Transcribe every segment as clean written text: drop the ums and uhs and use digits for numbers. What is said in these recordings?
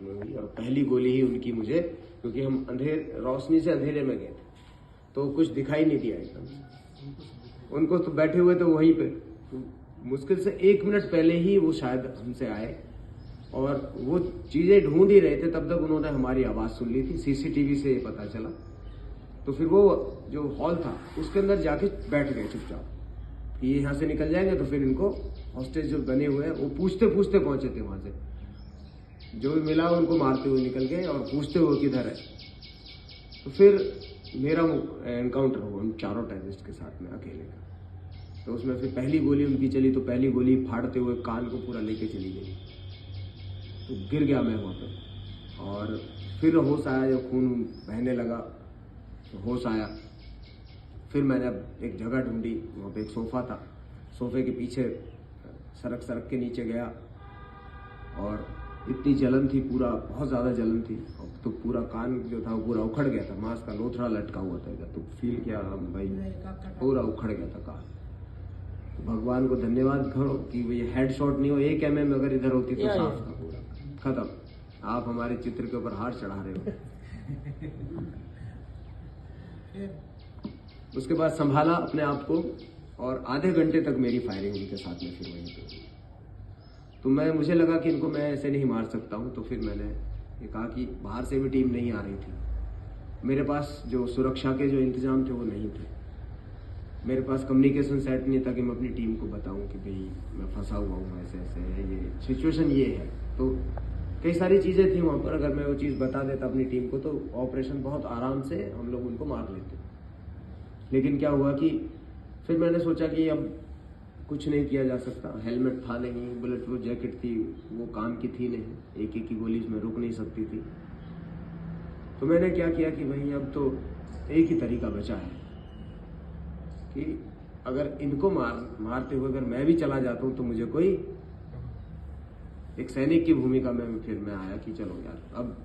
में हुई और पहली गोली ही उनकी मुझे, क्योंकि हम रोशनी से अंधेरे में गए थे तो कुछ दिखाई नहीं दिया एकदम। उनको तो बैठे हुए थे वहीं पे, तो मुश्किल से 1 मिनट पहले ही वो शायद हमसे आए और वो चीजें ढूंढ ही रहे थे, तब तक उन्होंने हमारी आवाज सुन ली थी, सीसीटीवी से पता चला। तो फिर वो जो हॉल था उसके अंदर जाके बैठ गए चुपचाप, ये यहाँ से निकल जाएंगे तो फिर इनको हॉस्टेज जो बने हुए हैं वो पूछते पूछते पहुंचे थे वहां से, जो भी मिला उनको मारते हुए निकल गए और पूछते हुए किधर है। तो फिर मेरा एनकाउंटर हुआ उन चारों टेररिस्ट के साथ में अकेले का। तो उसमें फिर पहली गोली उनकी चली तो पहली गोली फाड़ते हुए कान को पूरा लेके चली गई, तो गिर गया मैं वहाँ पे। और फिर होश आया, जब खून बहने लगा तो होश आया। फिर मैंने एक जगह ढूंढी, वहाँ पे एक सोफा था, सोफे के पीछे सड़क के नीचे गया और इतनी जलन थी, पूरा बहुत ज़्यादा जलन थी, तो पूरा कान जो था वो पूरा उखड़ गया था, मांस का लोथड़ा लटका हुआ था, तो फील किया हम भाई पूरा उखड़ गया था कान। तो भगवान को धन्यवाद करो कि ये हेडशॉट नहीं हो, 1 mm अगर इधर होती तो साफ था पूरा खत्म। आप हमारे चित्र के ऊपर हार चढ़ा रहे हो। उसके बाद संभाला अपने आप को और आधे घंटे तक मेरी फायरिंग उनके साथ में फिर वहीं पे हुई। तो मुझे लगा कि इनको मैं ऐसे नहीं मार सकता हूँ, तो फिर मैंने ये कहा कि बाहर से भी टीम नहीं आ रही थी, मेरे पास जो सुरक्षा के जो इंतजाम थे वो नहीं थे, मेरे पास कम्युनिकेशन सेट नहीं था कि मैं अपनी टीम को बताऊं कि भाई मैं फंसा हुआ हूँ, ऐसे ऐसे है, ये सिचुएशन ये है। तो कई सारी चीज़ें थी वहाँ पर, अगर मैं वो चीज़ बता देता अपनी टीम को तो ऑपरेशन बहुत आराम से हम लोग उनको मार लेते। लेकिन क्या हुआ कि फिर मैंने सोचा कि अब कुछ नहीं किया जा सकता, हेलमेट था नहीं, बुलेट प्रूफ जैकेट थी, वो काम की थी नहीं, एक एक की गोली में रुक नहीं सकती थी। तो मैंने क्या किया कि भाई अब तो एक ही तरीका बचा है कि अगर इनको मारते हुए अगर मैं भी चला जाता हूँ तो मुझे कोई एक सैनिक की भूमिका में फिर मैं आया कि चलो यार, अब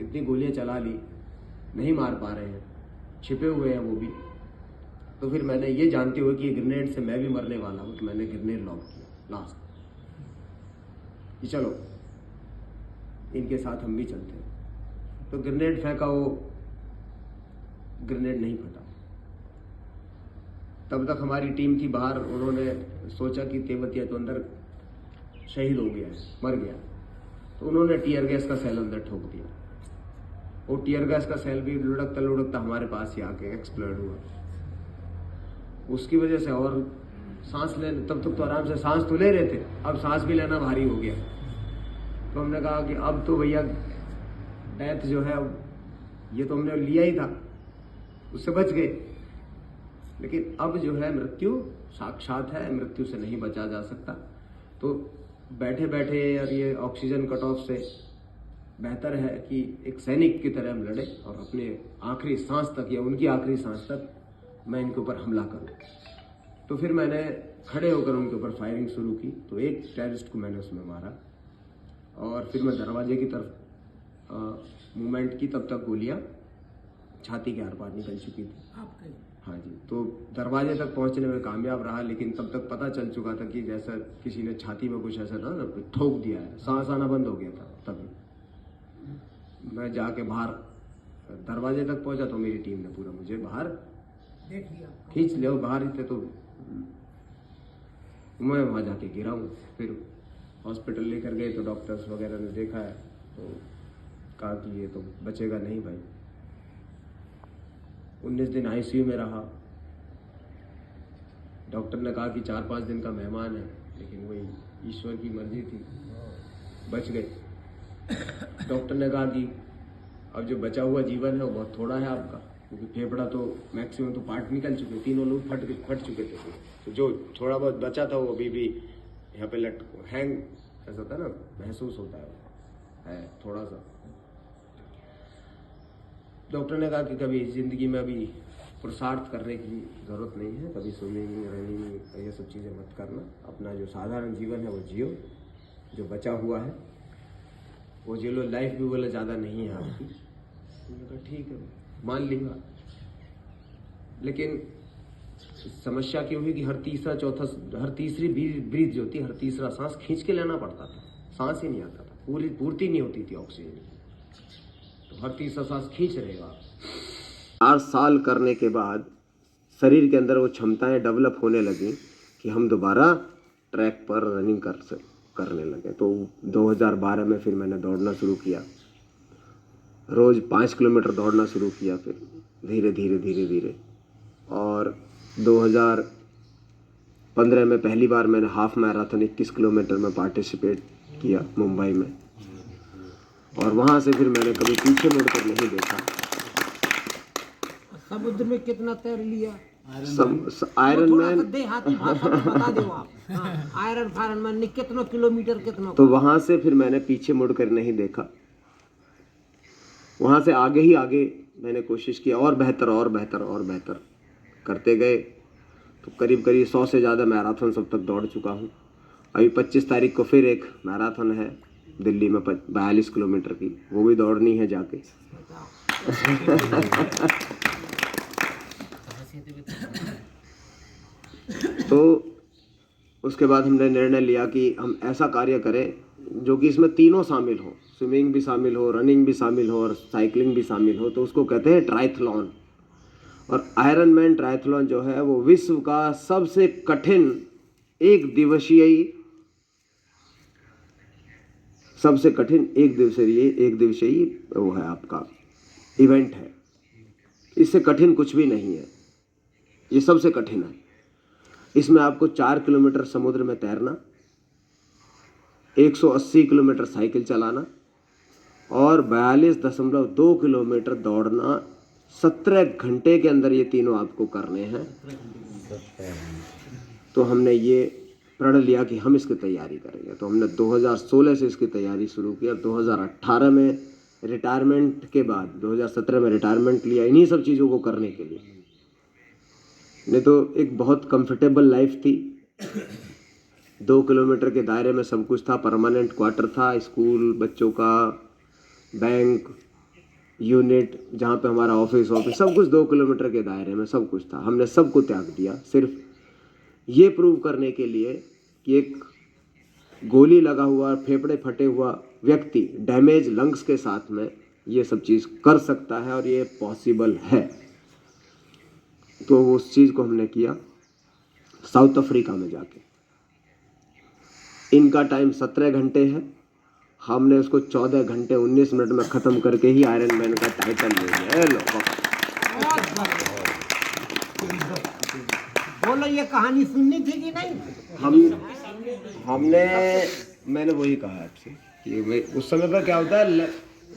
इतनी गोलियां चला ली, नहीं मार पा रहे हैं, छिपे हुए हैं वो भी, तो फिर मैंने ये जानते हुए कि ग्रेनेड से मैं भी मरने वाला हूँ, तो मैंने ग्रेनेड लॉक किया लास्ट कि चलो इनके साथ हम भी चलते हैं। तो ग्रेनेड फेंका, वो ग्रेनेड नहीं फटा। तब तक हमारी टीम थी बाहर, उन्होंने सोचा कि तेवतिया तो अंदर शहीद हो गया है, मर गया, तो उन्होंने टीयर गैस का सेल अंदर ठोक दिया। वो टीयर गैस का सेल भी लुढ़कता लुढ़कता हमारे पास ही आके एक्सप्लोड हुआ। उसकी वजह से और सांस लेने, तब तक तो आराम से सांस तो ले रहे थे, अब सांस भी लेना भारी हो गया। तो हमने कहा कि अब तो भैया डेथ जो है, अब ये तो हमने लिया ही था, उससे बच गए, लेकिन अब जो है मृत्यु साक्षात है, मृत्यु से नहीं बचा जा सकता। तो बैठे बैठे यार ये ऑक्सीजन कट ऑफ से बेहतर है कि एक सैनिक की तरह हम लड़े और अपने आखिरी सांस तक या उनकी आखिरी सांस तक मैं इनके ऊपर हमला करूं। तो फिर मैंने खड़े होकर उनके ऊपर फायरिंग शुरू की, तो एक टेररिस्ट को मैंने उसमें मारा और फिर मैं दरवाजे की तरफ मूवमेंट की, तब तक गोलियां छाती के आर पार निकल चुकी थी। हाँ जी, तो दरवाजे तक पहुंचने में कामयाब रहा, लेकिन तब तक पता चल चुका था कि जैसा किसी ने छाती में कुछ ऐसा ना ठोक दिया है, सांस आना बंद हो गया था। तभी मैं जाके बाहर दरवाजे तक पहुंचा तो मेरी टीम ने पूरा मुझे बाहर खींच लिया, बाहर ही थे, तो मैं वहां जाके गिरा हूँ। फिर हॉस्पिटल लेकर गए तो डॉक्टर्स वगैरह ने देखा है तो कहा कि ये तो बचेगा नहीं भाई। 19 दिन आईसीयू में रहा। डॉक्टर ने कहा कि 4-5 दिन का मेहमान है, लेकिन वही ईश्वर की मर्जी थी, बच गए। डॉक्टर ने कहा कि अब जो बचा हुआ जीवन है वो बहुत थोड़ा है आपका, क्योंकि फेफड़ा तो मैक्सिमम तो पार्ट निकल चुके, तीनों लोग फट चुके थे, तो जो थोड़ा बहुत बचा था वो अभी भी यहाँ पे हैंग ऐसा होता है ना, महसूस होता है थोड़ा सा। डॉक्टर ने कहा कि कभी जिंदगी में अभी पुरुषार्थ करने की जरूरत नहीं है, कभी स्विमिंग रनिंग ये सब चीज़ें मत करना, अपना जो साधारण जीवन है वो जियो, जो बचा हुआ है वो जी लो, लाइफ भी बोले ज़्यादा नहीं है आपकी। मैंने कहा ठीक है मान लूँगा, लेकिन समस्या क्यों हुई कि हर तीसरी ब्रीथ जो थी, हर तीसरा सांस खींच के लेना पड़ता था, सांस ही नहीं आता था। पूरी पूर्ति नहीं होती थी ऑक्सीजन की। तो हर तीसरा सांस खींच रहे हो आप। 4 साल करने के बाद शरीर के अंदर वो क्षमताएं डेवलप होने लगी कि हम दोबारा ट्रैक पर रनिंग करने लगे। तो 2012 में फिर मैंने दौड़ना शुरू किया, रोज़ 5 किलोमीटर दौड़ना शुरू किया, फिर धीरे धीरे और 2015 में पहली बार मैंने हाफ मैराथन 21 किलोमीटर में पार्टिसिपेट किया मुंबई में, और वहाँ से फिर मैंने कभी पीछे मुड़कर नहीं देखा। समुद्र में कितना तैर लिया? आयरन मैन देहाती भाषा में बता दो आप। आयरन मैन ने कितना किलोमीटर कितना? तो वहाँ से फिर मैंने पीछे मुड़कर नहीं देखा, वहाँ से आगे ही आगे मैंने कोशिश की, और बेहतर करते गए। तो करीब 100 से ज़्यादा मैराथन सब तक दौड़ चुका हूँ। अभी 25 तारीख को फिर एक मैराथन है दिल्ली में 42 किलोमीटर की, वो भी दौड़नी है जाके। तो उसके बाद हमने निर्णय लिया कि हम ऐसा कार्य करें जो कि इसमें तीनों शामिल हो, स्विमिंग भी शामिल हो, रनिंग भी शामिल हो और साइकिलिंग भी शामिल हो। तो उसको कहते हैं ट्रायथलॉन। और आयरन मैन ट्रायथलॉन जो है वो विश्व का सबसे कठिन एक दिवसीय वो है आपका इवेंट है। इससे कठिन कुछ भी नहीं है, ये सबसे कठिन है। इसमें आपको 4 किलोमीटर समुद्र में तैरना, 180 किलोमीटर साइकिल चलाना और 42.2 किलोमीटर दौड़ना 17 घंटे के अंदर, ये तीनों आपको करने हैं। तो हमने ये प्रण लिया कि हम इसकी तैयारी करेंगे। तो हमने 2016 से इसकी तैयारी शुरू की और 2018 में रिटायरमेंट के बाद 2017 में रिटायरमेंट लिया इन्हीं सब चीज़ों को करने के लिए। नहीं तो एक बहुत कंफर्टेबल लाइफ थी, 2 किलोमीटर के दायरे में सब कुछ था, परमानेंट क्वार्टर था, स्कूल बच्चों का, बैंक, यूनिट जहाँ पे हमारा ऑफिस सब कुछ 2 किलोमीटर के दायरे में सब कुछ था। हमने सबको त्याग दिया सिर्फ ये प्रूव करने के लिए कि एक गोली लगा हुआ, फेफड़े फटे हुआ व्यक्ति डैमेज लंग्स के साथ में ये सब चीज़ कर सकता है और ये पॉसिबल है। तो उस चीज़ को हमने किया साउथ अफ्रीका में जाके। इनका टाइम 17 घंटे है, हमने उसको 14 घंटे 19 मिनट में ख़त्म करके ही आयरन मैन का टाइटल ले लिया। बोलो, ये कहानी सुननी थी कि नहीं? मैंने वही कहा आपसे कि उस समय पर क्या होता है,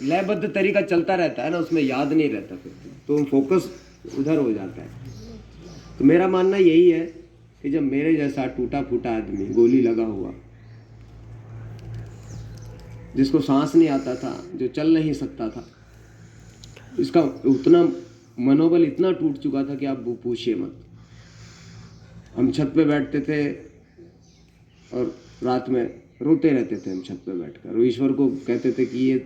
लयबद्ध तरीका चलता रहता है ना, उसमें याद नहीं रहता फिर, तो हम फोकस उधर हो जाता है। तो मेरा मानना यही है कि जब मेरे जैसा टूटा फूटा आदमी, गोली लगा हुआ, जिसको सांस नहीं आता था, जो चल नहीं सकता था, इसका उतना मनोबल इतना टूट चुका था कि आप वो पूछिए मत। हम छत पे बैठते थे और रात में रोते रहते थे हम छत पे बैठकर, ईश्वर को कहते थे कि ये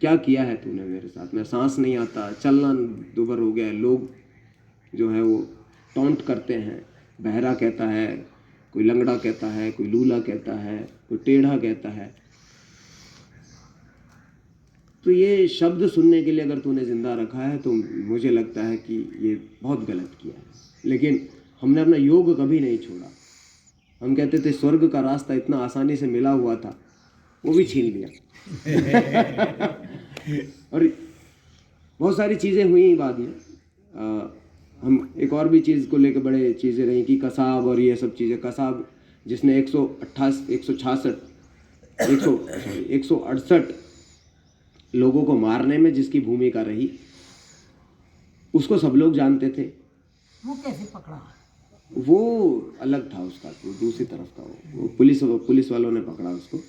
क्या किया है तूने मेरे साथ, मैं सांस नहीं आता, चलना दुबर हो गया है। लोग जो है वो टॉन्ट करते हैं, बहरा कहता है, कोई लंगड़ा कहता है, कोई लूला कहता है, कोई टेढ़ा कहता है। तो ये शब्द सुनने के लिए अगर तूने जिंदा रखा है तो मुझे लगता है कि ये बहुत गलत किया है। लेकिन हमने अपना योग कभी नहीं छोड़ा। हम कहते थे स्वर्ग का रास्ता इतना आसानी से मिला हुआ था, वो भी छीन लिया। और बहुत सारी चीज़ें हुई बाद में। हम एक और भी चीज़ को लेकर बड़े चीज़ें रही कि कसाब और ये सब चीज़ें। कसाब जिसने 168 लोगों को मारने में जिसकी भूमिका रही, उसको सब लोग जानते थे। वो कैसे पकड़ा? वो अलग था, उसका वो दूसरी तरफ था। वो पुलिस वालों ने पकड़ा उसको।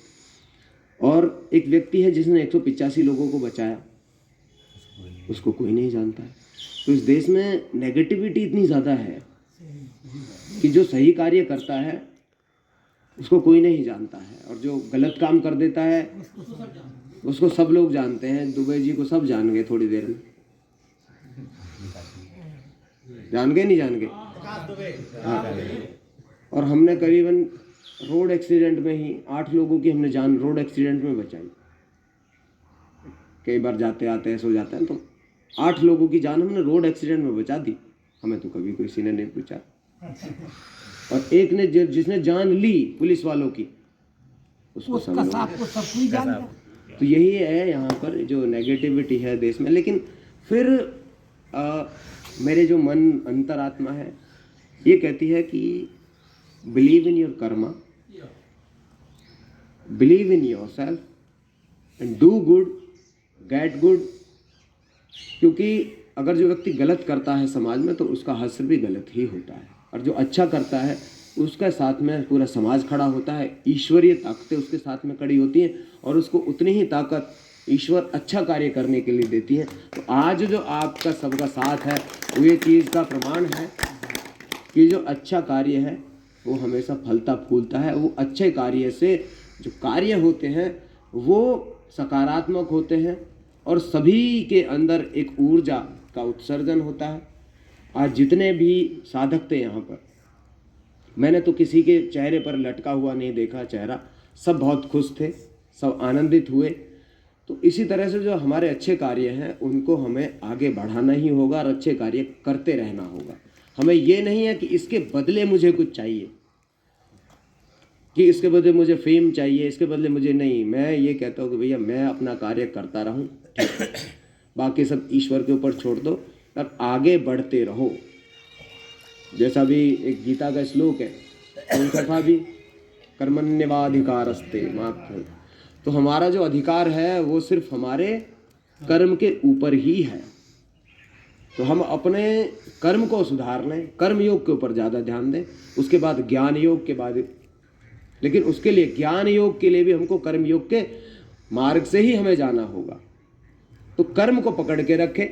और एक व्यक्ति है जिसने 185 लोगों को बचाया, उसको कोई नहीं जानता है। तो इस देश में नेगेटिविटी इतनी ज़्यादा है कि जो सही कार्य करता है उसको कोई नहीं जानता है, और जो गलत काम कर देता है उसको सब लोग जानते हैं। दुबे जी को सब जान गए थोड़ी देर में, जान गए नहीं जान गए? हाँ। और हमने करीबन रोड एक्सीडेंट में ही 8 लोगों की हमने जान रोड एक्सीडेंट में बचाई। कई बार जाते आते ऐसे हो जाता है, तो 8 लोगों की जान हमने रोड एक्सीडेंट में बचा दी, हमें तो कभी किसी ने नहीं पूछा। और एक ने जिसने जान ली पुलिस वालों की, उसको सब लोग, आपको सब कुछ जानता है। तो यही है यहाँ पर जो नेगेटिविटी है देश में। लेकिन फिर मेरे जो मन अंतरात्मा है ये कहती है कि believe in your Karma, believe in your self and do good, get good. क्योंकि अगर जो व्यक्ति गलत करता है समाज में तो उसका हश्र भी गलत ही होता है, और जो अच्छा करता है उसके साथ में पूरा समाज खड़ा होता है, ईश्वरीय ताकतें उसके साथ में खड़ी होती हैं और उसको उतनी ही ताकत ईश्वर अच्छा कार्य करने के लिए देती है। तो आज जो आपका सबका साथ है वो ये चीज़ का प्रमाण है कि जो अच्छा कार्य है वो हमेशा फलता फूलता है। वो अच्छे कार्य से जो कार्य होते हैं वो सकारात्मक होते हैं और सभी के अंदर एक ऊर्जा का उत्सर्जन होता है। आज जितने भी साधक थे यहाँ पर, मैंने तो किसी के चेहरे पर लटका हुआ नहीं देखा चेहरा, सब बहुत खुश थे, सब आनंदित हुए। तो इसी तरह से जो हमारे अच्छे कार्य हैं उनको हमें आगे बढ़ाना ही होगा और अच्छे कार्य करते रहना होगा। हमें ये नहीं है कि इसके बदले मुझे कुछ चाहिए, कि इसके बदले मुझे फेम चाहिए, इसके बदले मुझे नहीं। मैं ये कहता हूँ कि भैया मैं अपना कार्य करता रहूँ, बाकी सब ईश्वर के ऊपर छोड़ दो और आगे बढ़ते रहो। जैसा भी एक गीता का श्लोक है, उनका था भी कर्मण्येवाधिकारस्ते मात्र। तो हमारा जो अधिकार है वो सिर्फ हमारे कर्म के ऊपर ही है। तो हम अपने कर्म को सुधार लें, कर्म योग के ऊपर ज़्यादा ध्यान दें, उसके बाद ज्ञान योग के बाद, लेकिन उसके लिए ज्ञान योग के लिए भी हमको कर्म योग के मार्ग से ही हमें जाना होगा। तो कर्म को पकड़ के रखें,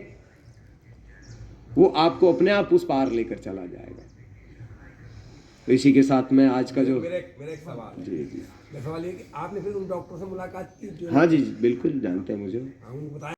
वो आपको अपने आप उस पार लेकर चला जाएगा। तो इसी के साथ में आज का जो मेरा एक सवाल है। जी जी मेरा सवाल ये कि आपने फिर उन डॉक्टर से मुलाकात की? हाँ जी बिल्कुल जानते हैं मुझे। उनको बताया